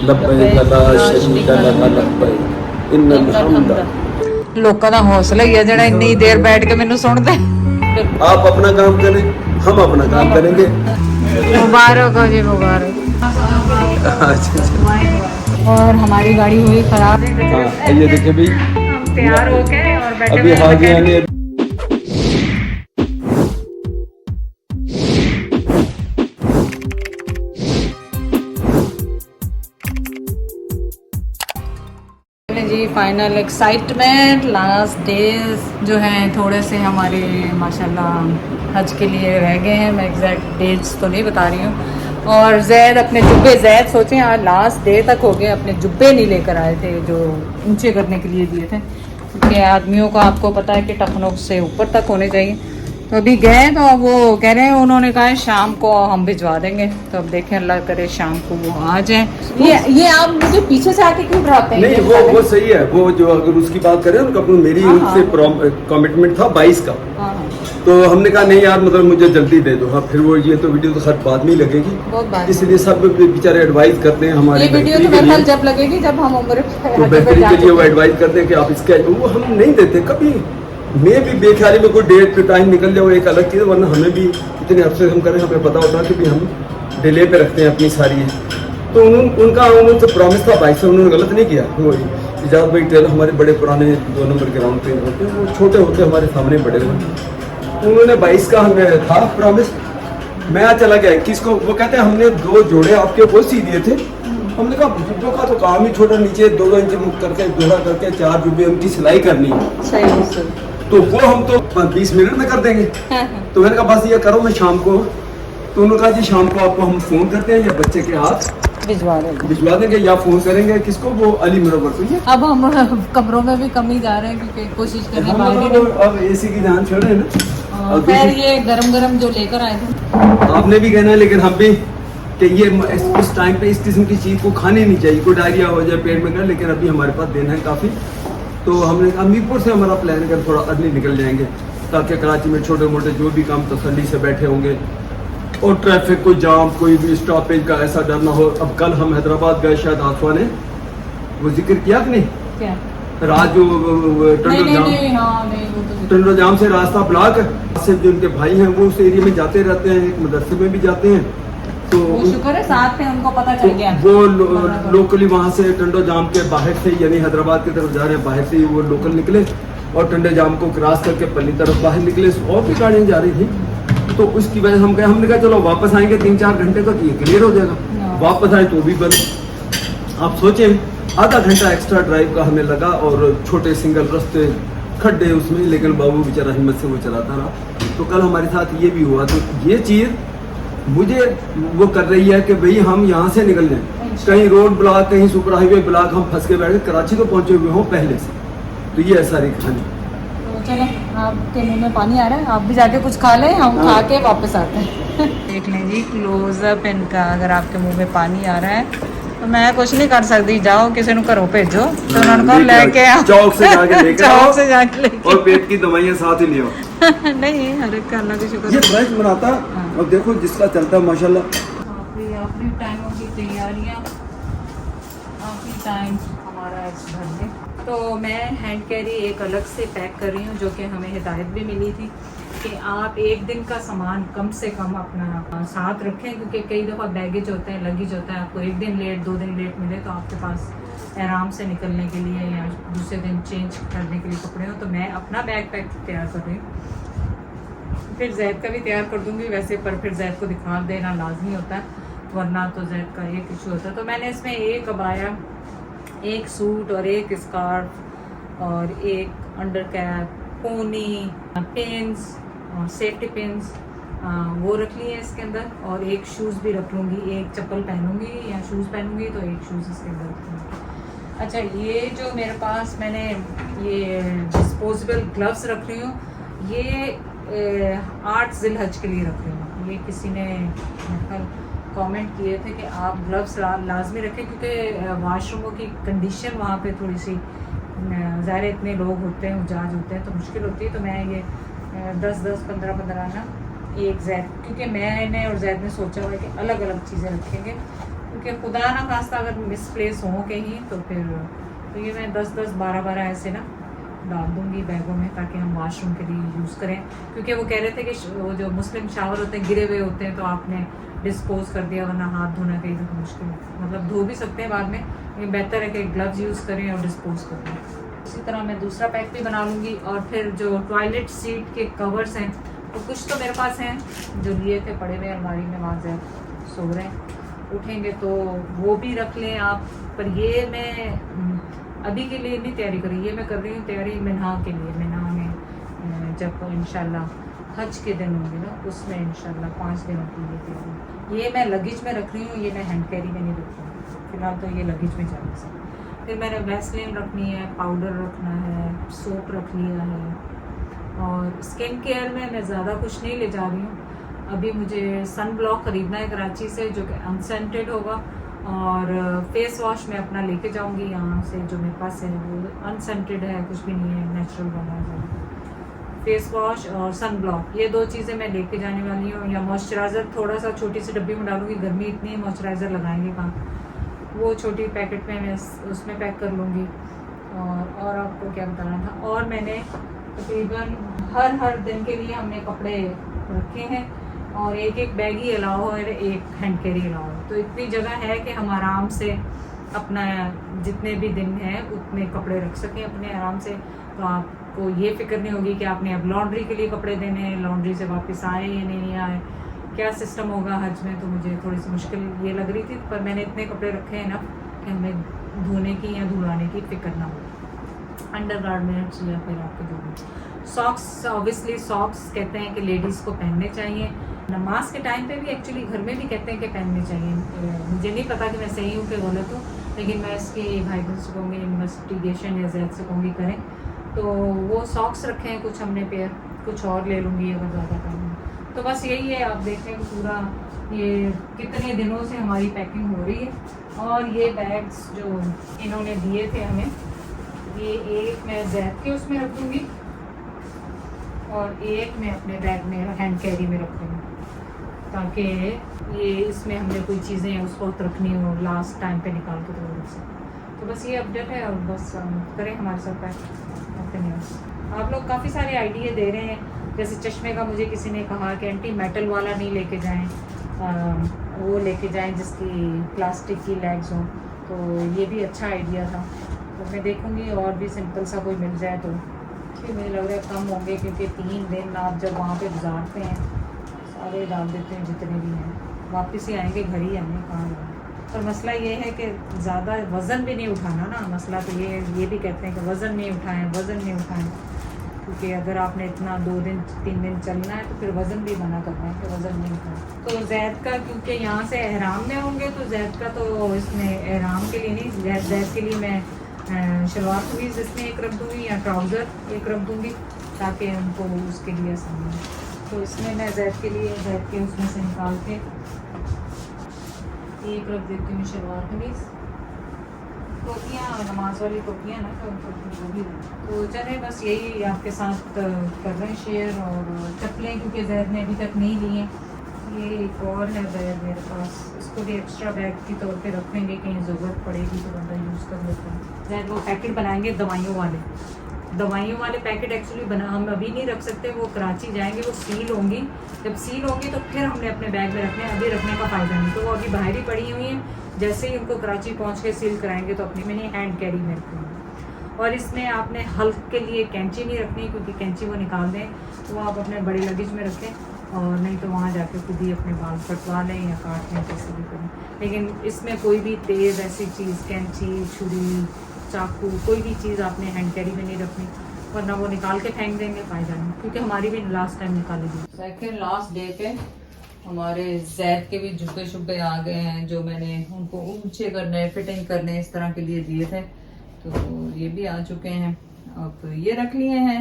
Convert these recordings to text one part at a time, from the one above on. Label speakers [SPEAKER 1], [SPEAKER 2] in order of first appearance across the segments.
[SPEAKER 1] लब्बैक ला शरीक लक लब्बैक इन्नल हम्द।
[SPEAKER 2] ਲੋਕਾਂ ਦਾ ਹੌਸਲਾ ਹੀ ਹੈ ਜਿਹੜਾ ਇੰਨੀ ਦੇਰ ਬੈਠ ਕੇ ਮੈਨੂੰ ਸੁਣਦੇ।
[SPEAKER 1] आप अपना काम करें, हम अपना काम करेंगे।
[SPEAKER 2] मुबारक हो जी, मुबारक। और हमारी गाड़ी हुई खराब।
[SPEAKER 1] हाँ ये देखिए भाई,
[SPEAKER 2] हम तैयार हो गए और बैठे
[SPEAKER 1] अभी
[SPEAKER 2] हुए
[SPEAKER 1] हाजी
[SPEAKER 2] हैं।
[SPEAKER 1] आने
[SPEAKER 2] जी फाइनल एक्साइटमेंट, लास्ट डेज जो हैं थोड़े से हमारे माशाल्लाह हज के लिए रह गए हैं। मैं एग्जैक्ट डेट्स तो नहीं बता रही हूँ। और जैद अपने जुब्बे, जैद सोचें आज लास्ट डे तक हो गए, अपने जुब्बे नहीं लेकर आए थे जो ऊंचे करने के लिए दिए थे, क्योंकि आदमियों का आपको पता है कि टखनों से ऊपर तक होने चाहिए। तो अभी गए तो वो कह रहे हैं, उन्होंने कहा है शाम को हम भिजवा देंगे। तो अब देखें, अल्लाह करे शाम को वो आ जाए। ये आप मुझे पीछे से आके क्यों डराते हैं?
[SPEAKER 1] नहीं, वो सही है। वो जो अगर उसकी बात करें उनका, मेरी उनसे कमिटमेंट था 22 का। तो हमने कहा नहीं यार, मतलब मुझे जल्दी दे दो। हाँ फिर वो ये तो वीडियो तो खैर बाद में ही लगेगी, इसलिए सब बेचारे एडवाइस करते हैं हमारे।
[SPEAKER 2] ये वीडियो तो मेरे ख्याल जब लगेगी जब हम उम्र
[SPEAKER 1] तो बेहतरी के लिए वो एडवाइस करते हैं कि आप इसके, वो हम नहीं देते कभी। मैं भी बेख्याली में कोई डेट पे टाइम निकल जाए वो एक अलग चीज़, वरना हमें भी इतने अरसे हम करें, हमें पता होता है कि भी हम डिले पे रखते हैं अपनी सारी। तो उनका उन्होंने प्रॉमिस था 22 से, उन्होंने गलत नहीं किया। वो इजाज़त भाई टेलर हमारे बड़े पुराने 2 नंबर ग्राउंड पे होते हैं, वो छोटे होते हमारे सामने बड़े हुए। उन्होंने 22 का हमें था प्रॉमिस। मैं आज चला गया 21 को। वो कहते हैं हमने 2 जोड़े आपके वो सी दिए थे। हमने कहा जुब्बों का तो काम ही छोटा, नीचे 2-2 इंच मुख करके दोहरा करके 4 जुब्बे उनकी सिलाई करनी है, तो वो हम तो 20 मिनट में कर देंगे। तो मैंने कहा बस ये करो, मैं शाम को। तो उन्होंने कहा जी शाम को आपको हम फोन करते हैं या बच्चे के हाथ भिजवा देंगे या फोन करेंगे किसको, वो अली मुनव्वर को। ये
[SPEAKER 2] अब हम कमरों में भी कम ही जा रहे हैं क्योंकि कोशिश कर रहे हैं
[SPEAKER 1] अब एसी की जान छोड़े ना।
[SPEAKER 2] खैर ये गरम जो लेकर आए थे
[SPEAKER 1] आपने भी कहना है, लेकिन हम भी कि ये इस टाइम पे इस किस्म की चीज़ को खानी नहीं चाहिए, कोई डायरिया हो जाए पेट में कर। लेकिन अभी हमारे पास दिन है काफ़ी, तो हमने मीरपुर से हमारा प्लान कर थोड़ा अर्ली निकल जाएंगे, ताकि कराची में छोटे मोटे जो भी काम तसल्ली से बैठे होंगे और ट्रैफिक कोई जाम कोई भी स्टॉपेज का ऐसा डर ना हो। अब कल हम हैदराबाद गए, शायद आसवा ने वो जिक्र किया कि नहीं, क्या रात जो टंडो जाम से रास्ता ब्लॉक से, जो उनके भाई हैं वो उस एरिया में जाते रहते हैं, एक मदरसे में भी जाते हैं। तो
[SPEAKER 2] शुक्र है साथ में उनको पता चल गया।
[SPEAKER 1] वो लोकली वहाँ से टंडो जाम के बाहर से, यानी हैदराबाद की तरफ जा रहे हैं, बाहर से वो लोकल निकले और टंडो जाम को क्रॉस करके पल्ली तरफ बाहर निकले। और भी गाड़ियाँ जा रही थी, तो उसकी वजह से हम गए। हमने कहा चलो वापस आएंगे 3-4 घंटे तक ये क्लियर हो जाएगा। वापस आए तो भी बंद। आप सोचें आधा घंटा एक्स्ट्रा ड्राइव का हमें लगा, और छोटे सिंगल रास्ते खड्डे उसमें, लेकिन बाबू बेचारा हिम्मत से वो चलाता रहा। तो कल हमारे साथ ये भी हुआ। तो ये चीज़ मुझे वो कर रही है कि भाई हम यहाँ से निकल जाएं, कहीं रोड ब्लॉक, कहीं सुपर हाईवे ब्लॉक, हम फंस के बैठे कराची तो पहुँचे हुए हों पहले से। तो ये है सारी कहानी।
[SPEAKER 2] तो चलो आपके मुंह में पानी आ रहा है, आप भी जाके कुछ खा लें, हम खा के वापस आते हैं। देख लें जी क्लोजअप इनका, अगर आपके मुंह में पानी आ रहा है तो मैं कुछ नहीं कर सकती, जाओ किसी को घरों भेजो, तो उन्होंने कहा लेके आओ,
[SPEAKER 1] चौक से जाके लेके आओ,
[SPEAKER 2] चौक से जाके लेके,
[SPEAKER 1] और पेट की दवाइयाँ साथ ही ले आओ।
[SPEAKER 2] नहीं हर एक का अल्लाह का शुक्र।
[SPEAKER 1] ये फ्रेश बनाता और देखो जिसका चलता है माशाल्लाह।
[SPEAKER 2] आखिरी टाइमों की तैयारियाँ, आखिरी टाइम हमारा घर में। तो मैं हैंड कैरी एक अलग से पैक कर रही हूँ, जो कि हमें हिदायत भी मिली थी कि आप एक दिन का सामान कम से कम अपना साथ रखें, क्योंकि कई दफ़ा बैगेज होते हैं, लगेज होता है, आपको एक दिन लेट 2 दिन लेट मिले तो आपके पास आराम से निकलने के लिए या दूसरे दिन चेंज करने के लिए कपड़े हो। तो मैं अपना बैग पैक तैयार कर रही हूँ, फिर जैद का भी तैयार कर दूँगी वैसे, पर फिर जैद को दिखा देना लाजमी होता है, वरना तो जैद का एक इशू होता है। तो मैंने इसमें एक अबाया, एक सूट और एक स्कार्फ और एक अंडर कैप, पोनी, पिन्स और सेफ्टी पिन्स वो रख लिए हैं इसके अंदर, और एक शूज़ भी रख लूँगी, एक चप्पल पहनूँगी या शूज़ पहनूँगी तो एक शूज़ इसके अंदर रखूँगी। अच्छा ये जो मेरे पास मैंने ये डिस्पोजेबल ग्लव्स रख रही हूँ, ये 8 ज़िलहज के लिए रख रही हूँ। ये किसी ने कमेंट किए थे कि आप ग्लव्स लाजमी रखें, क्योंकि वाशरूमों की कंडीशन वहाँ पे थोड़ी सी ज़ाहिर इतने लोग होते हैं, उजाज होते हैं, तो मुश्किल होती है। तो मैं ये 10-10, 15-15 ना एक जैद, क्योंकि मैंने और जैद ने सोचा हुआ है कि अलग अलग चीज़ें रखेंगे, क्योंकि खुदा ना खास्ता अगर मिसप्लेस हो कहीं तो फिर तो ये मैं 10-10 12-12 ऐसे ना डाल दूंगी बैगों में, ताकि हम वॉशरूम के लिए यूज़ करें। क्योंकि वो कह रहे थे कि वो जो मुस्लिम शावर होते हैं गिरे हुए होते हैं, तो आपने डिस्पोज कर दिया, वरना हाथ धोना कहीं तो मुश्किल है। मतलब धो भी सकते हैं बाद में, लेकिन बेहतर है कि ग्लव्स यूज़ करें और डिस्पोज कर दें। इसी तरह मैं दूसरा पैक भी बना लूँगी। और फिर जो टॉयलेट सीट के कवर्स हैं, तो कुछ तो मेरे पास हैं जो लिए थे पड़े हुए अलमारी में, वहाँ से सो रहे हैं, उठेंगे तो वो भी रख लें आप। पर ये मैं अभी के लिए नहीं तैयारी करी, ये मैं कर रही हूँ तैयारी मिना के लिए। मिना में जब इंशाल्लाह हज के दिन होंगे ना, उसमें इंशाल्लाह 5 दिनों की ये तैयारी। ये मैं लगेज में रख रही हूँ, ये मैं हैंड कैरी में नहीं रख रही हूँ फिलहाल, तो ये लगेज में जाने से। फिर मैंने वैसलीन रखनी है, पाउडर रखना है, सोप रख लिया है। और स्किन केयर में मैं ज़्यादा कुछ नहीं ले जा रही हूँ। अभी मुझे सन ब्लॉक ख़रीदना है कराची से, जो कि अनसेंटेड होगा। और फेस वॉश मैं अपना लेके जाऊंगी यहाँ से, जो मेरे पास है वो अनसेंटेड है, कुछ भी नहीं है, नेचुरल बना है। फेस वॉश और सन ब्लॉक, ये 2 चीज़ें मैं लेके जाने वाली हूँ। या मॉइस्चराइज़र थोड़ा सा छोटी सी डब्बी में डालूंगी, गर्मी इतनी है मॉइस्चराइज़र लगाएंगे कहाँ, वो छोटी पैकेट में मैं उसमें पैक कर लूँगी। और आपको क्या बताना था, और मैंने तकरीबन हर दिन के लिए हमने कपड़े रखे हैं, और एक बैग ही अलाउ है, एक हैंड कैरी अलाउ है। तो इतनी जगह है कि हम आराम से अपना जितने भी दिन हैं उतने कपड़े रख सकें अपने आराम से। तो आपको ये फिक्र नहीं होगी कि आपने अब लॉन्ड्री के लिए कपड़े देने हैं, लॉन्ड्री से वापस आए या नहीं आए, क्या सिस्टम होगा हज में। तो मुझे थोड़ी सी मुश्किल ये लग रही थी, पर मैंने इतने कपड़े रखे हैं ना कि हमें धोने की या धुलाने की फिक्र ना हो। अंडर गारमेंट्स या फिर आपके जो भी सॉक्स, ऑब्वियसली सॉक्स कहते हैं कि लेडीज़ को पहनने चाहिए। नमाज के टाइम पे भी एक्चुअली घर में भी कहते हैं कि पहनने चाहिए। मुझे नहीं पता कि मैं सही हूँ कि गलत हूँ, लेकिन मैं इसकी भाई बहन से कहूँगी, इन्वेस्टिगेशन या जैद से कहूँगी करें। तो वो सॉक्स रखे हैं कुछ हमने पेयर, कुछ और ले लूँगी अगर ज़्यादा टाइम। तो बस यही है, आप देखते हैं पूरा ये कितने दिनों से हमारी पैकिंग हो रही है। और ये बैग्स जो इन्होंने दिए थे हमें, ये एक मैं जैद के उसमें रख दूँगी और एक मैं अपने बैग में हैंड कैरी में रखूँगी, ताकि ये इसमें हमने कोई चीज़ें उस वक्त रखनी हो, लास्ट टाइम पे निकाल के तो रख सकें। तो बस ये अपडेट है, और बस करें हमारे साथ पैक। आप लोग काफ़ी सारे आइडिया दे रहे हैं, जैसे चश्मे का मुझे किसी ने कहा कि एंटी मेटल वाला नहीं लेके जाएं, वो लेके जाएं जिसकी प्लास्टिक की लेग्स हों। तो ये भी अच्छा आइडिया था। तो मैं देखूँगी और भी सिंपल सा कोई मिल जाए तो फिर मुझे लग रहा है कम होंगे, क्योंकि 3 दिन आप जब वहाँ पे गुजारते हैं सारे डाल देते हैं जितने भी हैं, वापस ही आएंगे, घर ही आएंगे, कहाँ जाएंगे। पर मसला ये है कि ज़्यादा वज़न भी नहीं उठाना ना। मसला तो ये भी कहते हैं कि वज़न नहीं उठाएं, क्योंकि अगर आपने इतना 2 दिन 3 दिन चलना है तो फिर वज़न भी मना करना है कि वज़न नहीं उठाएं। तो जैद का, क्योंकि यहाँ से एहराम में होंगे, तो जैद का तो इसमें एहराम के लिए नहीं, जैद के लिए मैं शलवार कमीज़ इसमें एक रख दूँगी या ट्राउज़र एक रख दूँगी, ताकि उनको उसके लिए आसानी हो। तो इसमें मैं जैद के लिए जैद के उसमें से निकाल के एक रख देती हूँ शलवार कमीज़। टोपियाँ, नमाज वाली टोपियाँ ना, तो भी। तो चले बस यही आपके साथ कर रहे हैं शेयर। और चप्पलें क्योंकि जैद ने अभी तक नहीं ली हैं, ये एक और है बैग मेरे पास, इसको भी एक्स्ट्रा बैग के तौर पे रखेंगे, कहीं ज़रूरत पड़ेगी तो बंदा यूज़ कर लेता है। जैद वो पैकेट बनाएंगे दवाइयों वाले पैकेट एक्चुअली हम अभी नहीं रख सकते, वो कराची जाएंगे, वो सील होंगी। जब सील होंगी तो फिर हमने अपने बैग में रखने, अभी रखने का फ़ायदा नहीं। तो वो अभी बाहर ही पड़ी हुई हैं, जैसे ही उनको कराची पहुँच के सील कराएंगे तो अपनी मैंने हैंड कैरी में रखूँगी। और इसमें आपने हल्क के लिए कैंची नहीं रखनी, क्योंकि कैंची वो निकाल दें, तो वो आप अपने बड़े लगेज में रखें, और नहीं तो वहाँ जाके खुद ही अपने बाल कटवा लें या काट लें, कैसे भी करें। लेकिन इसमें कोई भी तेज़ ऐसी चीज़, कैंची, छुरी, चाकू, कोई भी चीज़ आपने हैंड कैरी में नहीं रखनी, वरना वो निकाल के फेंक देंगे, फ़ायदा नहीं। क्योंकि हमारी भी लास्ट टाइम निकाली थी। सेकेंड लास्ट डे पे हमारे जैद के भी जुब्बे शुब्बे आ गए हैं, जो मैंने उनको ऊंचे करने, फिटिंग करने, इस तरह के लिए दिए थे, तो ये भी आ चुके हैं। अब ये रख लिए हैं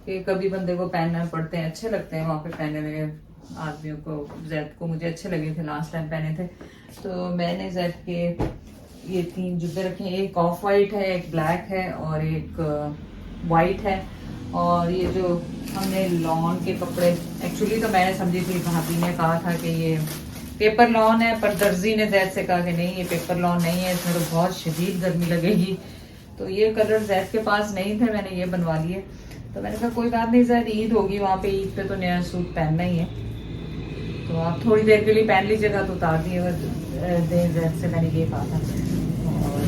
[SPEAKER 2] कि कभी बंदे को पहनना पड़ते हैं, अच्छे लगते हैं वहाँ पे पहने हुए आदमियों को। जैद को मुझे अच्छे लगे थे, लास्ट टाइम पहने थे, तो मैंने जैद के ये 3 जुब्बे रखे हैं। एक ऑफ वाइट है, एक ब्लैक है और एक वाइट है। और ये जो हमने लॉन के कपड़े, एक्चुअली तो मैंने समझी थी, भाभी ने कहा था कि ये पेपर लॉन है, पर दर्जी ने जैद से कहा कि नहीं ये पेपर लॉन नहीं है, इसमें तो बहुत शदीद गर्मी लगेगी। तो ये कलर जैद के पास नहीं थे, मैंने ये बनवा लिए। तो मैंने कहा कोई बात नहीं, जैद ईद होगी वहाँ पे, ईद पे तो नया सूट पहनना ही है, तो आप थोड़ी देर के लिए पहन लीजिएगा। तो उतार दिए जैद से मैंने ये कहा था। और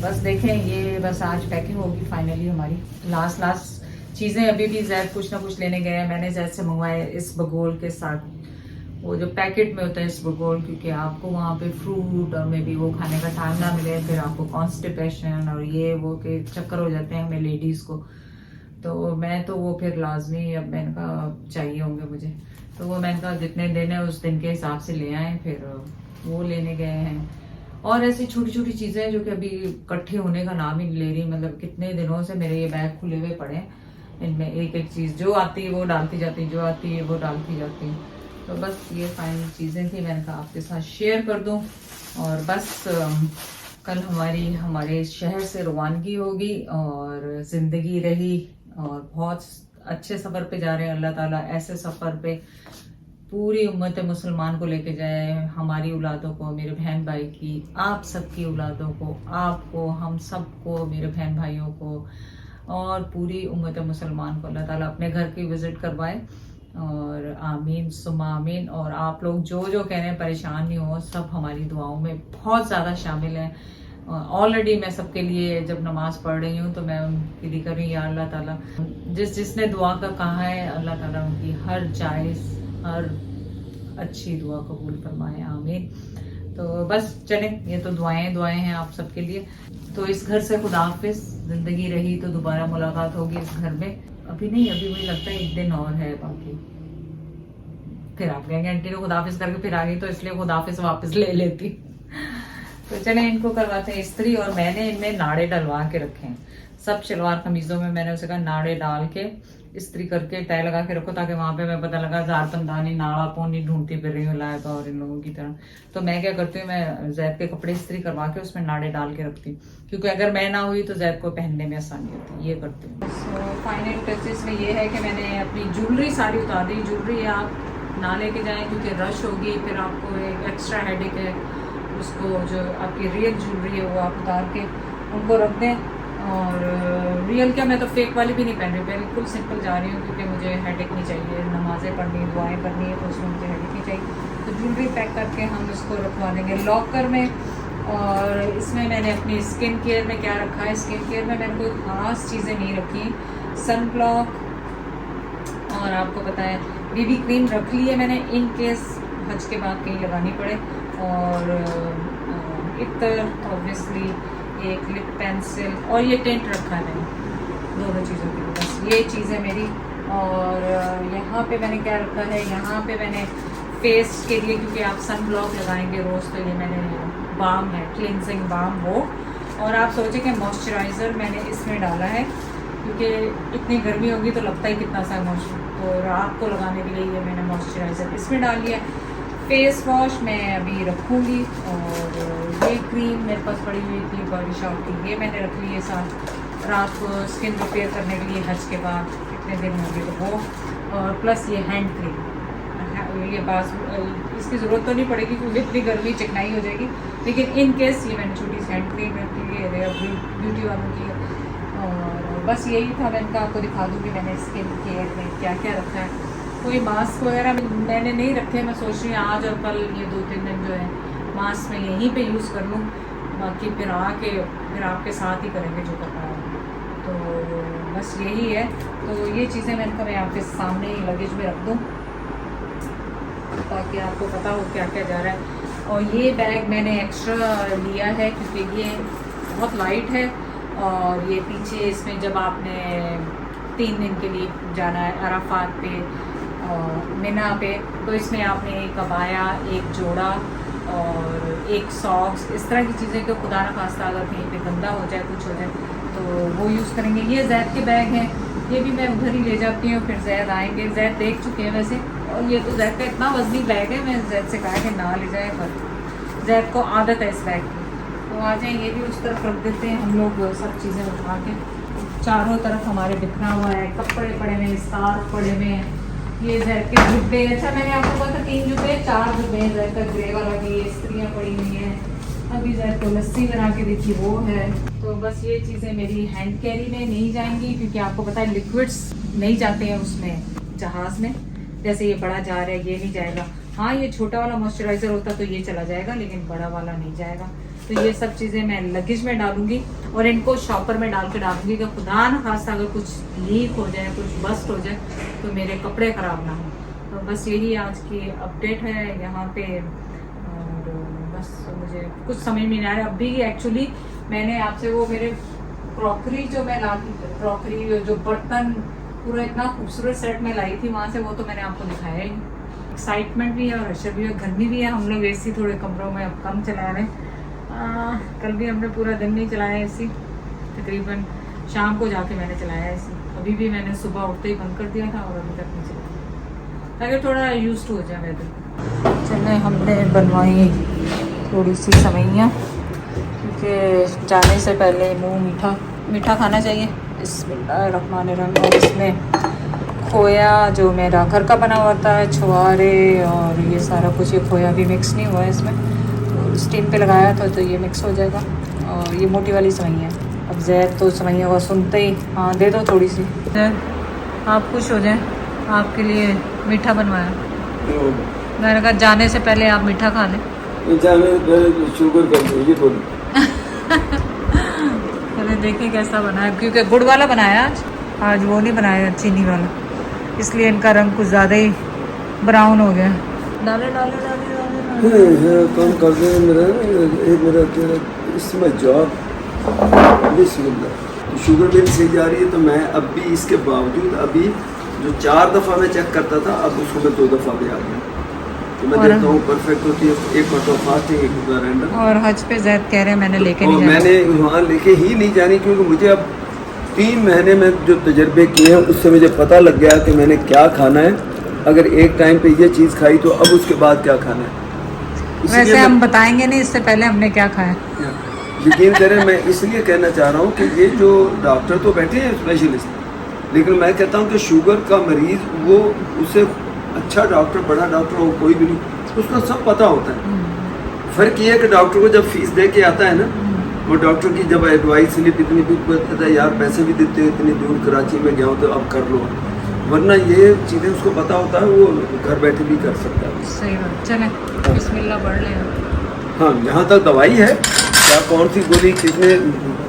[SPEAKER 2] बस देखें, ये बस आज पैकिंग होगी फाइनली हमारी। लास्ट चीज़ें अभी भी जैद कुछ ना कुछ लेने गए हैं। मैंने जैद से मंगवाए इस बगोल के साथ, वो जो पैकेट में होता है इस बगोल, क्योंकि आपको वहाँ पे फ्रूट और मे बी वो खाने का टाइम ना मिले, फिर आपको कॉन्स्टिपेशन और ये वो के चक्कर हो जाते हैं हमें लेडीज़ को। तो मैं तो वो फिर लाजमी अब मैंने कहा चाहिए होंगे मुझे, तो वो मैंने कहा जितने दिन है उस दिन के हिसाब से ले आए, फिर वो लेने गए हैं। और ऐसी छोटी छोटी चीज़ें जो कि अभी इकट्ठे होने का नाम ही नहीं ले रही, मतलब कितने दिनों से मेरे ये बैग खुले हुए पड़े हैं, इनमें एक एक चीज़ जो आती है वो डालती जाती है, जो आती है वो डालती जाती है। तो बस ये फाइनल चीज़ें थी, मैंने कहा आपके साथ शेयर कर दूं। और बस कल हमारे शहर से रवानगी होगी और ज़िंदगी रही, और बहुत अच्छे सफ़र पे जा रहे हैं। अल्लाह ताला ऐसे सफ़र पे पूरी उम्मत मुसलमान को लेके जाए, हमारी औलादों को, मेरे बहन भाई की, आप सबकी औलादों को, आपको, हम सबको, मेरे बहन भाइयों को और पूरी उम्मत मुसलमान को अल्लाह ताला अपने घर की विज़िट करवाए। और आमीन सुम्मा आमीन। और आप लोग जो जो कह रहे हैं परेशान नहीं हो, सब हमारी दुआओं में बहुत ज़्यादा शामिल हैं। ऑलरेडी मैं सबके लिए जब नमाज पढ़ रही हूँ तो मैं उनकी दी कर रही हूँ, या अल्लाह ताला जिसने दुआ का कहा है, अल्लाह ताला उनकी हर जायज़ हर अच्छी दुआ कबूल फरमाए, आमीन। तो बस चलें, ये तो दुआएं हैं आप सबके लिए। तो इस घर से खुदा हाफिज़, ज़िंदगी रही तो दोबारा मुलाकात होगी इस घर में। अभी नहीं, अभी मुझे लगता है एक दिन और है बाकी, फिर आप कहेंगे आंटी ने खुदाफिज करके फिर आ गई, तो इसलिए खुदाफिज वापस ले लेती। तो चले इनको करवाते हैं इस्त्री। और मैंने इनमें नाड़े डलवा के रखे हैं, सब शलवार कमीजों में मैंने उसे कहा नाड़े डाल के इस्त्री करके तय लगा के रखो, ताकि वहां पे मैं पता लगा झारखंडानी नाड़ा पोनी ढूंढती फिर रही हूँ लायका और इन लोगों की तरह। तो मैं क्या करती हूँ, मैं जैद के कपड़े इस्त्री करवा के उसमें नाड़े डाल के रखती हूँ, क्योंकि अगर मैं ना हुई तो जैद को पहनने में आसानी होती है, ये करती हूँ। सो फाइनल टचेस में ये है कि मैंने अपनी ज्वेलरी सारी उतार दी। ज्वेलरी आप ना लेके जाएं क्योंकि रश होगी, फिर आपको एक एक्स्ट्रा हेडेक है। उसको जो आपकी रियल ज्वेलरी है वो आप उतार के उनको रख दें। और रियल क्या, मैं तो फेक वाली भी नहीं पहन रही, बिल्कुल सिंपल जा रही हूँ, क्योंकि मुझे हेडेक नहीं चाहिए, नमाज़ें पढ़नी, दुआएं करनी है, तो उसमें मुझे हेडेक नहीं चाहिए। तो ज्वेलरी पैक करके हम इसको रखवा देंगे लॉकर में। और इसमें मैंने अपनी स्किन केयर में क्या रखा है, स्किन केयर में मैंने कोई ख़ास चीज़ें नहीं रखी। सन ब्लॉक और आपको पता है बीबी क्रीम रख ली है मैंने, इन केस हज के बाद कहीं लगानी पड़े। और इतर ऑब्वियसली, एक लिप पेंसिल, और ये टेंट रखा है मैंने, दोनों चीज़ों के लिए। बस ये चीज़ है मेरी। और यहाँ पे मैंने क्या रखा है, यहाँ पे मैंने फेस के लिए, क्योंकि आप सन ब्लॉक लगाएंगे रोज़, तो ये मैंने बाम है, क्लिनजिंग बाम वो। और आप सोचें कि मॉइस्चराइज़र मैंने इसमें डाला है, क्योंकि इतनी गर्मी होगी तो लगता है कितना सा मॉइस्चर, तो रात को लगाने के लिए ये मैंने मॉइस्चराइज़र इसमें डाल लिया। फेस वॉश मैं अभी रखूँगी। और ये क्रीम मेरे पास पड़ी हुई थी बॉडी शॉप की, ये मैंने रख ली है साथ, रात को स्किन रिपेयर करने के लिए हज के बाद कितने दिन होंगे तो वो। और प्लस ये हैंड क्रीम, ये बास इसकी ज़रूरत तो नहीं पड़ेगी क्योंकि इतनी गर्मी चिकनाई हो जाएगी, लेकिन इन केस ये मैंने छोटी सी हैंड क्रीम रखी है, रेयर ब्यूटी वालों की है। और बस यही था, मैंने कहा आपको दिखा दूँगी मैंने स्किन केयर में क्या क्या रखा है। कोई मास्क वगैरह मैंने नहीं रखे, मैं सोच रही हूँ आज और कल ये 2-3 दिन जो है मास्क मैं यहीं पे यूज़ कर लूँ, बाकी फिर आके फिर आपके साथ ही करेंगे जो करना है। तो बस यही है। तो ये चीज़ें मैंने कहा मैं आपके सामने ही लगेज में रख दूँ ताकि आपको पता हो क्या क्या जा रहा है। और ये बैग मैंने एक्स्ट्रा लिया है क्योंकि ये बहुत लाइट है, और ये पीछे इसमें जब आपने 3 दिन के लिए जाना है अराफात पे और मिना पे, तो इसमें आपने एक अबाया, एक जोड़ा और एक सॉक्स, इस तरह की चीज़ें कि खुदा न खास्ता अगर कहीं पे गंदा हो जाए कुछ हो जाए तो वो यूज़ करेंगे। ये जैद के बैग हैं, ये भी मैं उधर ही ले जाती हूँ, फिर जैद आएंगे, जैद देख चुके हैं वैसे। और ये तो जैद का इतना वजनी बैग है, मैं जैद से कहा कि ना ले जाए, पर जैद को आदत है इस बैग की। तो आ जाए, ये भी उस तरफ रख देते हैं हम लोग सब चीज़ें उठा के। चारों तरफ हमारे बिखरा हुआ है, कपड़े पड़े हुए हैं, स्कार्फ पड़े हुए हैं, ये जैद के जुब्बे, अच्छा मैंने आपको कहा था 3 जुब्बे 4 जुब्बे हैं जैद का ग्रे वाला भी, स्त्रियाँ पड़ी हुई हैं। अभी जैद को लस्सी बना के दी थी वो है। तो बस ये चीज़ें मेरी हैंड कैरी में नहीं जाएंगी, क्योंकि आपको पता है लिक्विड्स नहीं जाते हैं उसमें जहाज़ में। जैसे ये बड़ा जा रहा है ये नहीं जाएगा। हाँ ये छोटा वाला मॉइस्चराइज़र होता तो ये चला जाएगा, लेकिन बड़ा वाला नहीं जाएगा। तो ये सब चीज़ें मैं लगेज में डालूंगी और इनको शॉपर में डाल के डालूंगी कि खुदा न खास्ता अगर कुछ लीक हो जाए, कुछ बस्ट हो जाए तो मेरे कपड़े ख़राब ना हो। तो बस यही आज की अपडेट है यहाँ पे। और बस मुझे कुछ समझ में नहीं आ रहा अभी। एक्चुअली मैंने आपसे वो मेरे क्रॉकरी जो मैं क्रॉकरी जो बर्तन पूरा इतना खूबसूरत सेट में लाई थी वहाँ से, वो तो मैंने आपको दिखाया ही। एक्साइटमेंट भी है और रश भी है, गर्मी भी है। हम लोग एसी थोड़े कमरों में अब कम चला रहे हैं। कल भी हमने पूरा दिन नहीं चलाया एसी, तकरीबन शाम को जाके मैंने चलाया एसी। अभी भी मैंने सुबह उठते ही बंद कर दिया था और अभी तक नहीं चलाया, ताकि थोड़ा यूज टू हो जाए वेदर। चले हमने बनवाई थोड़ी सी सवैयाँ, क्योंकि जाने से पहले मुँह मीठा मीठा खाना चाहिए। बिस्मिल्लाहिर्रहमानिर्रहीम। और इसमें खोया जो मेरा घर का बना हुआ था, छुआरे और ये सारा कुछ, ये खोया भी मिक्स नहीं हुआ है इसमें, तो स्टीम पे लगाया था तो ये मिक्स हो जाएगा। और ये मोटी वाली सवैयाँ। अब जैद तो सवैयों को सुनते ही हाँ दे दो थोड़ी सी। आप खुश हो जाएं, आपके लिए मीठा बनवाया। मैंने कहा जाने से पहले आप मीठा खा लें।
[SPEAKER 1] शुगर कर दो, ये बोलो।
[SPEAKER 2] चले देखें कैसा बना है, क्योंकि गुड़ वाला बनाया आज वो नहीं बनाया चीनी वाला, इसलिए इनका रंग कुछ ज़्यादा ही ब्राउन हो गया। डाले डाले डाले डाले
[SPEAKER 1] काम कर दे मेरा इसमें जॉब शुगर मेरी सही जा रही है। तो मैं अब भी इसके बावजूद अभी जो 4 दफ़ा मैं चेक करता था, अब उसको मैं 2 दफ़ा भी आ गया। तो मैं देखता हूँ परफेक्ट होती है। एक बार तो फास्टिंग, एक बार रैंडम।
[SPEAKER 2] और हज पे जैद कह रहे हैं मैंने लेके
[SPEAKER 1] तो
[SPEAKER 2] नहीं जाना।
[SPEAKER 1] मैंने वहाँ लेके ही नहीं जानी, क्योंकि मुझे अब 3 महीने में जो तजर्बे किए हैं उससे मुझे पता लग गया कि मैंने क्या खाना है। अगर एक टाइम पे ये चीज़ खाई तो अब उसके बाद क्या खाना है।
[SPEAKER 2] वैसे हम बताएंगे नहीं, इससे पहले हमने क्या खाया।
[SPEAKER 1] यकीन करें, मैं इसलिए कहना चाह रहा हूँ कि ये जो डॉक्टर तो बैठे हैं स्पेशलिस्ट, लेकिन मैं कहता हूँ कि शुगर का मरीज़ वो उससे अच्छा डॉक्टर, बड़ा डॉक्टर हो कोई भी नहीं, उसका सब पता होता है। फ़र्क ये है कि डॉक्टर को जब फीस दे के आता है ना, वो डॉक्टर की जब एडवाइस स्लिप इतनी भी कहता है यार पैसे भी देते हो, इतनी दूर कराची में गया हूँ तो अब कर लो, वरना ये चीज़ें उसको पता होता है, वो घर बैठे भी कर सकता है।
[SPEAKER 2] सही बात। चले बिस्मिल्लाह पढ़ लें।
[SPEAKER 1] हाँ, जहाँ तक दवाई है, क्या कौन सी गोली कितने,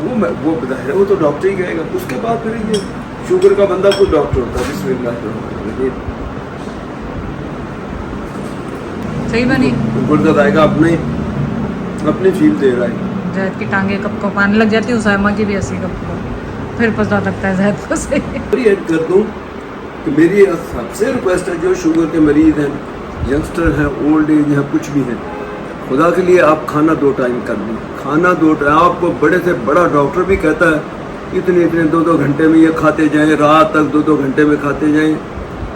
[SPEAKER 1] वो बताया है, वो तो डॉक्टर ही कहेगा। उसके बाद फिर ये शुगर का बंदा कोई डॉक्टर होता है। बिस्मिल्लाह
[SPEAKER 2] सही बनी।
[SPEAKER 1] गुर्दा आएगा अपनी फील दे रहा है।
[SPEAKER 2] जैद की टांगे कब कब आने लग जाती है, उसामा की भी ऐसी कब फिर पता लगता है जैद को सही।
[SPEAKER 1] ऐड कर दूँ कि मेरी सबसे रिक्वेस्ट है, जो शुगर के मरीज़ हैं, यंगस्टर हैं, ओल्ड एज हैं, कुछ भी हैं, खुदा के लिए आप खाना 2 टाइम कर दें। खाना 2 टाइम, आपको बड़े से बड़ा डॉक्टर भी कहता है इतने 2-2 घंटे में ये खाते जाएं, रात तक 2-2 घंटे में खाते जाएं।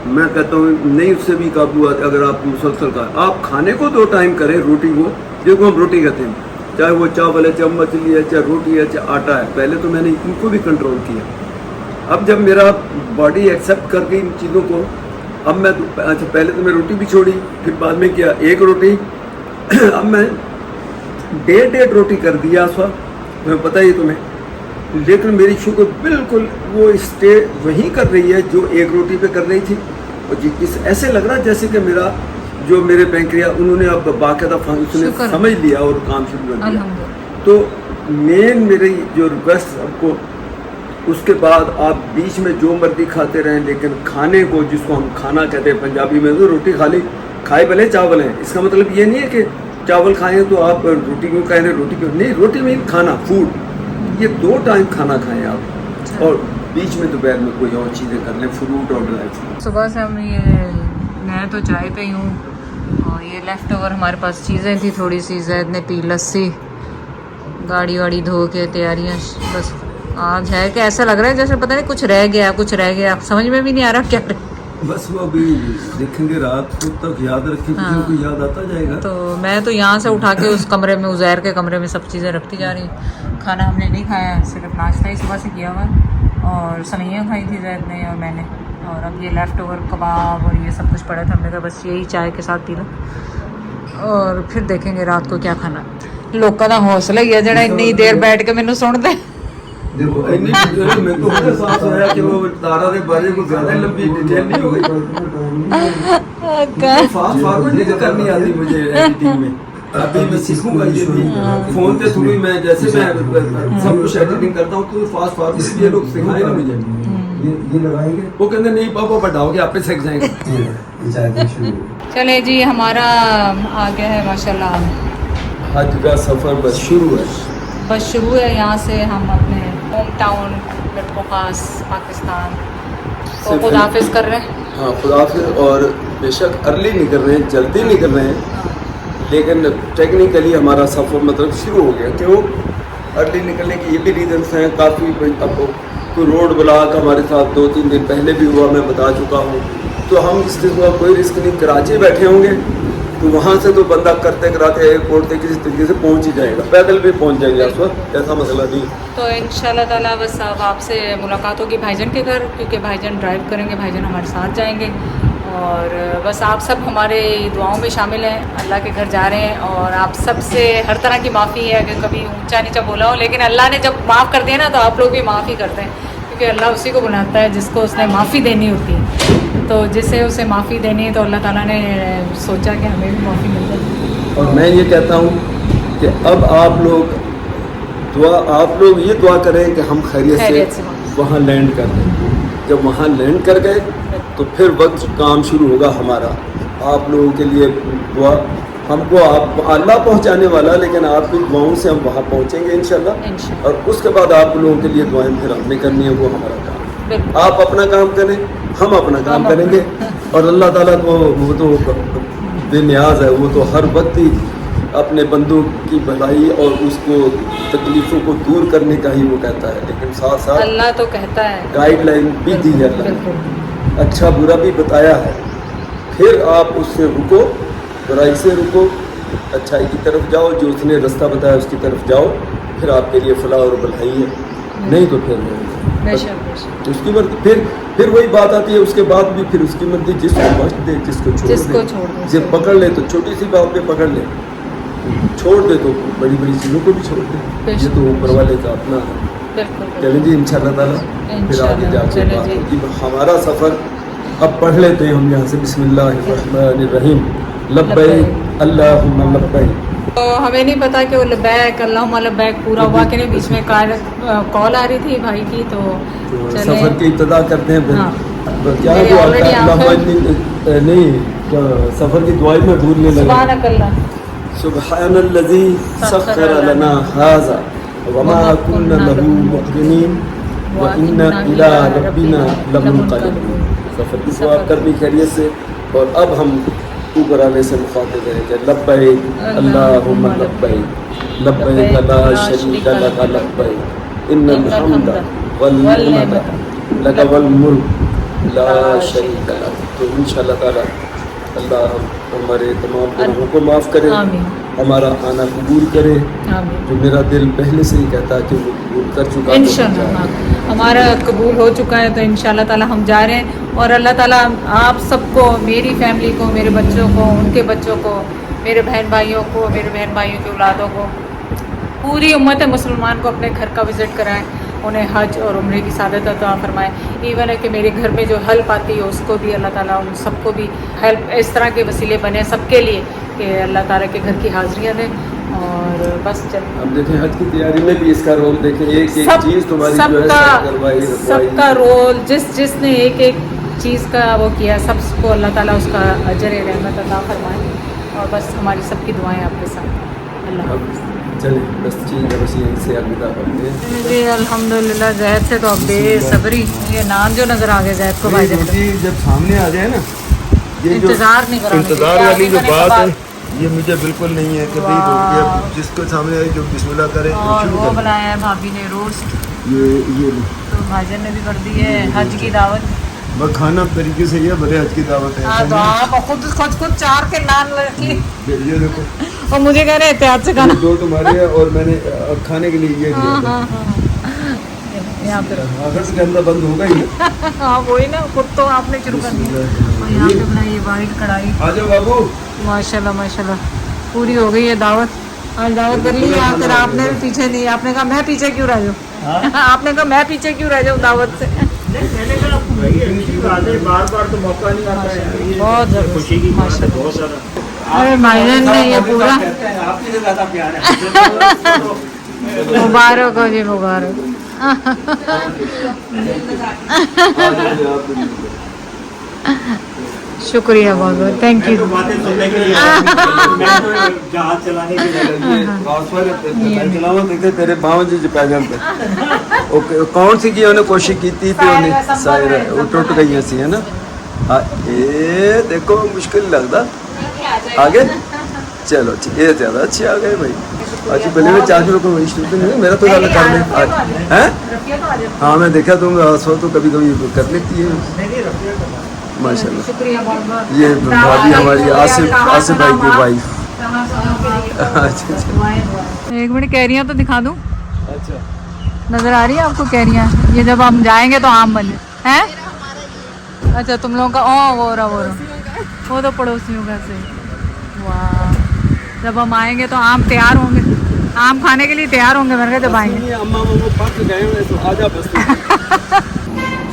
[SPEAKER 1] मैं कहता हूँ नहीं, उससे भी काबू आते अगर आप मुसलसल का। आप खाने को 2 टाइम करें, रोटी को, जिसको हम रोटी कहते हैं, चाहे वो चावल है, चाहे मछली है, चाहे रोटी है, चाहे आटा है। पहले तो मैंने इनको भी कंट्रोल किया। अब जब मेरा बॉडी एक्सेप्ट कर गई इन चीज़ों को, अब मैं अच्छा पहले तो मैं रोटी भी छोड़ी, फिर बाद में किया 1 रोटी। अब मैं 1.5 रोटी कर दिया इस वक्त, तुम्हें पता ही तुम्हें, लेकिन मेरी शुगर बिल्कुल वो स्टे वही कर रही है जो 1 रोटी पे कर रही थी। और जी ऐसे लग रहा है जैसे कि मेरा जो मेरे पैंक्रिया, उन्होंने अब बाकायदा उसने समझ लिया और काम शुरू कर दिया। तो मेन मेरी जो रिक्वेस्ट आपको, उसके बाद आप बीच में जो मर्जी खाते रहें, लेकिन खाने को, जिसको हम खाना कहते हैं पंजाबी में, तो रोटी खाए भले चावल है। इसका मतलब ये नहीं है कि चावल खाएं तो आप रोटी क्यों कह रहे, रोटी क्यों नहीं, रोटी में खाना, फूड, ये 2 टाइम खाना खाएं आप, और बीच में दोपहर में कोई और चीज़ें कर लें, फ्रूट और ड्राई फ्रूट।
[SPEAKER 2] सुबह से हम ये, मैं तो चाय पे ही हूँ, और ये लेफ़्ट ओवर हमारे पास चीज़ें थी थोड़ी सी। जैद ने पी लस्सी, गाड़ी वाड़ी धो के तैयारियाँ। बस आज है कि ऐसा लग रहा है जैसे पता नहीं कुछ रह गया, समझ में भी नहीं आ रहा क्या रहे।
[SPEAKER 1] बस वो अभी देखेंगे, रात को तक याद रखें,
[SPEAKER 2] हाँ।
[SPEAKER 1] किसी को याद आता जाएगा।
[SPEAKER 2] तो मैं तो यहाँ से उठा के उस कमरे में, उज़ैर के कमरे में सब चीज़ें रखती जा रही हूँ। खाना हमने नहीं खाया, सिर्फ नाश्ता ही सुबह से किया हुआ, और सवैयाँ खाई थी जैद ने और मैंने। और अब ये लेफ़्ट ओवर कबाब और ये सब कुछ पड़ा था, हमने कहा बस यही चाय के साथ पी लो और फिर देखेंगे रात को क्या खाना। लोगों का हौसला ही है जरा इतनी देर बैठ के मैंू सुन दे।
[SPEAKER 1] देखो मैं तो मुझे साफ आया कि वो तारा के बारे को ज्यादा लंबी डिटेल नहीं हो गई। फास्ट फॉरवर्ड करनी आती मुझे एडिटिंग में, अभी मैं सीखूंगा ये भी। फोन पे थोड़ी मैं जैसे मैं सब कुछ एडिटिंग करता हूँ तो फास्ट फॉरवर्ड ये लोग सिखाए ना मुझे। ये लगाएंगे, वो कहते नहीं पापा बढ़ाओगे आप पे सीख जाएंगे।
[SPEAKER 2] चले जी, हमारा आ गया है माशाल्लाह,
[SPEAKER 1] हज का सफर बस शुरू है।
[SPEAKER 2] बस शुरू है, यहाँ से हम अपने होम टाउन बरकोखास पाकिस्तान तो खुद हाफिज कर रहे हैं।
[SPEAKER 1] हाँ खुद हाफिज, और बेशक अर्ली नहीं कर रहे हैं, जल्दी नहीं कर रहे हैं, लेकिन टेक्निकली हमारा सफ़र मतलब शुरू हो गया। क्यों अर्ली निकलने के ये भी रीजन्स हैं काफ़ी। अब कोई रोड ब्लॉक हमारे साथ 2-3 दिन पहले भी हुआ, मैं बता चुका हूँ। तो हम इस चीज़ का कोई रिस्क नहीं, कराची बैठे होंगे तो वहाँ से तो बंदा करते कराते एयरपोर्ट तक किसी तरीके से पहुँच ही जाएगा, पैदल भी पहुँच जाएंगे उस वक्त, ऐसा मसला नहीं।
[SPEAKER 2] तो इंशाल्लाह ताला बस अब आपसे मुलाकात होगी भाईजान के घर, क्योंकि भाईजान ड्राइव करेंगे, भाईजान हमारे साथ जाएंगे। और बस आप सब हमारे दुआओं में शामिल हैं, अल्लाह के घर जा रहे हैं। और आप सब से हर तरह की माफ़ी है, अगर कभी ऊंचा नीचा बोला हो, लेकिन अल्लाह ने जब माफ़ कर दिया ना तो आप लोग भी माफ़ी करते हैं, क्योंकि अल्लाह उसी को बनाता है जिसको उसने माफ़ी देनी होती है। तो जिसे उसे माफ़ी देनी है तो अल्लाह ताला ने सोचा कि हमें भी माफ़ी मिल जाए।
[SPEAKER 1] और मैं ये कहता हूँ कि अब आप लोग ये दुआ करें कि हम खैरियत से वहाँ लैंड कर दें। जब वहाँ लैंड कर गए तो फिर वक्त काम शुरू होगा हमारा। आप लोगों के लिए दुआ, हमको आप अल्लाह पहुँचाने वाला, लेकिन आपकी दुआओं से हम वहाँ पहुँचेंगे इंशाल्लाह। और उसके बाद आप लोगों के लिए दुआएं फिर हमने करनी है, वो हमारा काम। आप अपना काम करें, हम अपना काम करेंगे। और अल्लाह ताला को वो तो बेनियाज है, वो तो हर वक्त ही अपने बंदों की भलाई और उसको तकलीफ़ों को दूर करने का ही वो कहता है। लेकिन साथ साथ
[SPEAKER 2] अल्लाह तो कहता है,
[SPEAKER 1] गाइडलाइन भी दी है अल्लाह ने, अच्छा बुरा भी बताया है। फिर आप उससे रुको, बुराई से रुको, अच्छाई की तरफ जाओ, जो उसने रास्ता बताया उसकी तरफ जाओ, फिर आपके लिए फलाह और भलाई है। नहीं तो फिर उसकी मर्जी। फिर वही बात आती है, उसके बाद भी फिर उसकी मर्जी, जिसको बख्श दे, जिसको छोड़ दे। जब पकड़ ले तो छोटी सी बात पे पकड़ ले, छोड़ दे तो बड़ी बड़ी चीज़ों को भी छोड़ दे। ये तो ऊपर वाले का अपना है। चलें जी इंशाल्लाह ताला फिर आगे जाके बात होगी। हमारा सफ़र अब पढ़ लेते हैं हम यहाँ से, बिस्मिल्लाहिर्रहमानिर्रहीम, लब्बैक अल्लाहुम्मा लब्बैक।
[SPEAKER 2] तो हमें नहीं पता कि वो लब्बैक अल्लाहुम्मा लब्बैक पूरा हुआ कि नहीं, बीच में कॉल आ रही थी भाई की। तो
[SPEAKER 1] सफ़र की इब्तिदा करते हैं।
[SPEAKER 2] हाँ,
[SPEAKER 1] क्या नहीं, सफ़र की दुआई में भूलने लगा। सुब्हानल्लज़ी सख्खर लना हाज़ा वमा कुन्ना लहू मुक़रिनीन व इन्ना इला रब्बिना लमुनक़लिबून। सफ़र की दुआ कर दी खैरियत से, और अब हम ऊपर आने से मुखातिब हैं कि लब्बैक अल्लाहुम्मा लब्बैक लब्बैक ला शरीका लक लब्बैक इन्नल हम्दा वल निअमता लक वल मुल्क ला शरीका लक। तो इंशाअल्लाह ताला अल्लाह हमारे तमाम गुनाहों को माफ़ करे, हमारा आना कबूल करे। जो मेरा दिल पहले से ही कहता है कि वो कबूल कर चुका है,
[SPEAKER 2] इंशाअल्लाह हमारा कबूल हो चुका है। तो इंशाअल्लाह ताला हम जा रहे हैं, और अल्लाह ताला आप सबको, मेरी फैमिली को, मेरे बच्चों को, उनके बच्चों को, मेरे बहन भाइयों को, मेरे बहन भाइयों की औलादों को, पूरी उम्मत मुसलमान को अपने घर का विज़िट कराएं, उन्हें हज और उम्रे की सादत अता फरमाएं। इवन है कि मेरे घर में जो हेल्प आती है उसको भी अल्लाह ताला उन सबको भी हेल्प, इस तरह के वसीले बने सबके लिए कि अल्लाह ताला के घर की हाज़िरियाँ दें। और बस
[SPEAKER 1] अब देखें हज की तैयारी में भी इसका रोल देखें, एक चीज़ तुम्हारी
[SPEAKER 2] सबका रोल, जिसने एक चीज़ का वो किया, सबको अल्लाह ताला उसका अजर रहमत अता फरमाए। और बस हमारी सबकी दुआएं आपके साथ। अल्लाह
[SPEAKER 1] चलिए बस ठीक है, बस यहीं से अलविदा करते हैं
[SPEAKER 2] जी। अल्हम्दुलिल्लाह जैद से तो अब बेसब्री, ये नान जो नज़र आ गए जैद को भाई
[SPEAKER 1] जब सामने आ जाए ना, ये
[SPEAKER 2] इंतज़ार नहीं करा,
[SPEAKER 1] इंतज़ार वाली जो बात है ये मुझे बिल्कुल नहीं है। कभी जिसको सामने आए जो बिस्मिल्लाह करे
[SPEAKER 2] वो बनाया है भाभी ने रोस्ट,
[SPEAKER 1] ये
[SPEAKER 2] तो भाईजान ने भी कर दी है हज की दावत।
[SPEAKER 1] बस खाना तरीके से ये बड़े हज की दावत है।
[SPEAKER 2] हाँ, तो आप खुद चार के नान रखी,
[SPEAKER 1] ये देखो,
[SPEAKER 2] और मुझे कह रहे एहतियात से खाना।
[SPEAKER 1] दो तुम्हारे हैं और मैंने खाने के लिए ये दिया था।
[SPEAKER 2] यहाँ पे रखो।
[SPEAKER 1] अगर से कैमरा बंद होगा ही ना।
[SPEAKER 2] हाँ वही ना, खुद तो आपने शुरू कर दिया। और यहाँ पे बनाई वाइट कढ़ाई।
[SPEAKER 1] आ जाओ बाबू।
[SPEAKER 2] माशाल्लाह माशाल्लाह, पूरी हो गई है दावत। आज दावत कर ली है, फिर आपने भी पीछे नहीं, आपने कहा मैं पीछे क्यों रह जाऊँ। आपने कहा मैं पीछे क्यों रह जाऊँ दावत से।
[SPEAKER 1] बार बार तो मौका नहीं आता है।
[SPEAKER 2] बहुत ज़बरदस्त,
[SPEAKER 3] खुशी की बात है, बहुत
[SPEAKER 2] माशाल्लाह।
[SPEAKER 3] ज़्यादा।
[SPEAKER 2] अरे माइजन ने ये पूरा
[SPEAKER 3] आपसे ज़्यादा प्यार है।
[SPEAKER 2] मुबारक हो जी, मुबारक। शुक्रिया बहुत बहुत, थैंक यू।
[SPEAKER 3] बातें सुनने के लिए मैं तो जहाज चलाने के लिए
[SPEAKER 1] चलावा देखते तेरे बाव जी पैदल पे ओके कौन सी की उन्हें कोशिश की थी तो उन्हें सायरा वो टूट गई सी है ना। हाँ ये देखो मुश्किल लगता आगे। चलो ठीक है, ज़्यादा अच्छे आ गए भाई। अच्छा पहले में 4 को वही स्टूडेंट नहीं मेरा तो ज़्यादा कर ले हैं। हाँ मैं देखा तुम सो तो कभी कभी कर लेती है माशाल्लाह।
[SPEAKER 2] शुक्रिया बहुत बहुत।
[SPEAKER 1] ये भाभी हमारी आसिफ भाई की वाइफ।
[SPEAKER 2] एक मिनट कैरियाँ तो दिखा दूँ,
[SPEAKER 1] अच्छा
[SPEAKER 2] नजर आ रही है आपको कैरियाँ? ये जब हम जाएंगे तो आम बने हैं। अच्छा तुम लोगों का वो रहा वो तो पड़ोसियों का से। वाह, जब हम आएंगे तो आम तैयार होंगे, आम खाने के लिए तैयार होंगे मेरे जब आएंगे।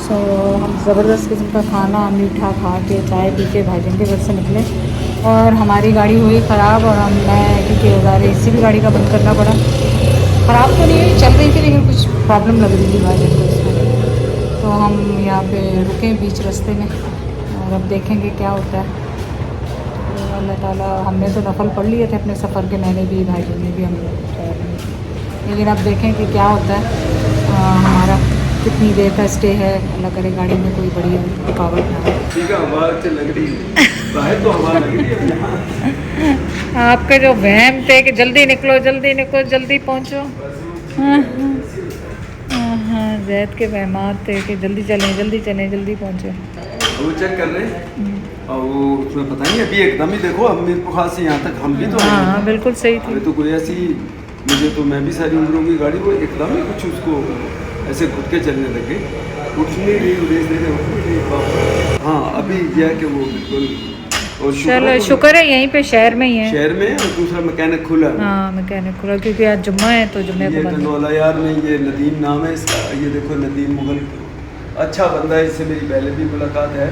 [SPEAKER 2] सो हम ज़बरदस्त किस्म का खाना मीठा खा के चाय पी के भाजन के घर से निकले और हमारी गाड़ी हुई ख़राब। और क्योंकि इसी भी गाड़ी का बंद करना पड़ा। ख़राब तो नहीं हुई, चल रही थी लेकिन कुछ प्रॉब्लम लग रही थी भाजन को इसमें। तो हम यहाँ पे रुके बीच रास्ते में और अब देखेंगे क्या होता है। तो अल्लाह ताला, हमने तो नफल पढ़ लिए थे अपने सफ़र के, मैंने भी भाईजन ने भी, हम लेकिन अब देखें कि क्या होता है। हमारा कितनी देर का स्टे है, अल्लाह करे गाड़ी में कोई बड़ी रुकावट ना हो।
[SPEAKER 1] ठीक है हमारे से लग रही है बाहर तो हवा लग रही है।
[SPEAKER 2] आपके जो वहम थे कि जल्दी निकलो जल्दी पहुंचो। हाँ जैद के वहमात थे कि जल्दी चलें जल्दी पहुंचो।
[SPEAKER 1] वो चेक कर रहे हैं और वो उसमें पता नहीं अभी एकदम ही देखो हम मेरे को खास यहाँ तक हम भी तो
[SPEAKER 2] हाँ बिल्कुल सही थी।
[SPEAKER 1] तो कोई ऐसी मुझे तो मैं भी सारी उम्रों की गाड़ी वो एकदम ही कुछ उसको ऐसे घुट के चलने लगे, उठ नहीं रही रेस दे रहे। हाँ अभी यह कि वो बिल्कुल। और
[SPEAKER 2] चलो शुक्र है यहीं पे शहर में ही है,
[SPEAKER 1] शहर में। और दूसरा मैकेनिक खुला।
[SPEAKER 2] हाँ मैकेनिक खुला क्योंकि आज जुम्मा है तो जुम्मे को बंद है।
[SPEAKER 1] यार में ये नदीम नाम है इसका, ये देखो नदीम मुगल, अच्छा बंदा है, इससे मेरी पहले भी मुलाकात है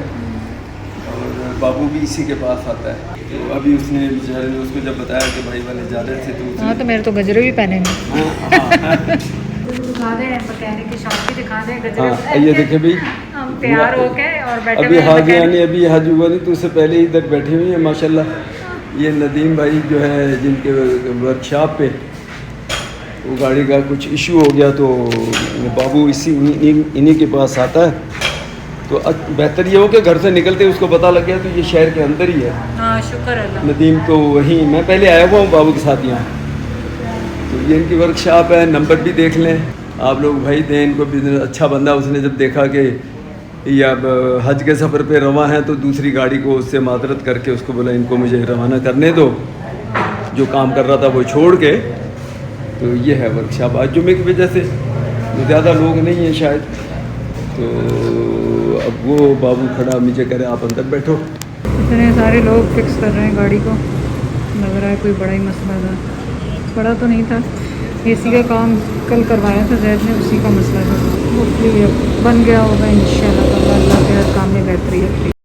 [SPEAKER 1] और बाबू भी इसी के पास आता है। तो अभी उसने बेचारे ने उसको जब बताया कि भाई वाले जा रहे थे तो
[SPEAKER 2] हाँ तो मेरे तो गजरे भी पहने
[SPEAKER 1] हाँ
[SPEAKER 2] दिखा दे मैकेनिक की शॉप भी दिखा दे
[SPEAKER 1] हाँ ये देखे भाई
[SPEAKER 2] हम तैयार होके और बैठे
[SPEAKER 1] अभी हाजी यानी अभी हाजी हुआ नहीं तो उससे पहले इधर बैठे हुए हैं माशाल्लाह। ये नदीम भाई जो है जिनके वर्कशॉप पे वो गाड़ी का कुछ इशू हो गया तो बाबू इन्हीं के पास आता है। तो बेहतर ये हो कि घर से निकलते उसको पता लग गया तो ये शहर के अंदर ही है।
[SPEAKER 2] हाँ शुक्र अल्लाह।
[SPEAKER 1] नदीम तो वहीं मैं पहले आया हुआ हूँ बाबू के साथ यहाँ, तो ये इनकी वर्कशॉप है। नंबर भी देख लें आप लोग भाई दें इनको बिजनेस अच्छा बंदा। उसने जब देखा कि ये अब हज के सफ़र पे रवा हैं तो दूसरी गाड़ी को उससे माजरत करके उसको बोला इनको मुझे रवाना करने दो, जो काम कर रहा था वो छोड़ के। तो ये है वर्कशॉप। आज जुम्मे की वजह से ज़्यादा लोग नहीं हैं शायद, तो अब वो बाबू खड़ा मुझे कह रहे आप अंदर बैठो।
[SPEAKER 2] इतने सारे लोग फिक्स कर रहे हैं गाड़ी को, लग रहा है कोई बड़ा ही मसला था। बड़ा तो नहीं था, एसी का काम कल करवाया था जैद ने, उसी का मसला था। वो बन गया होगा इंशाल्लाह, अल्लाह के हर काम में बेहतरी है।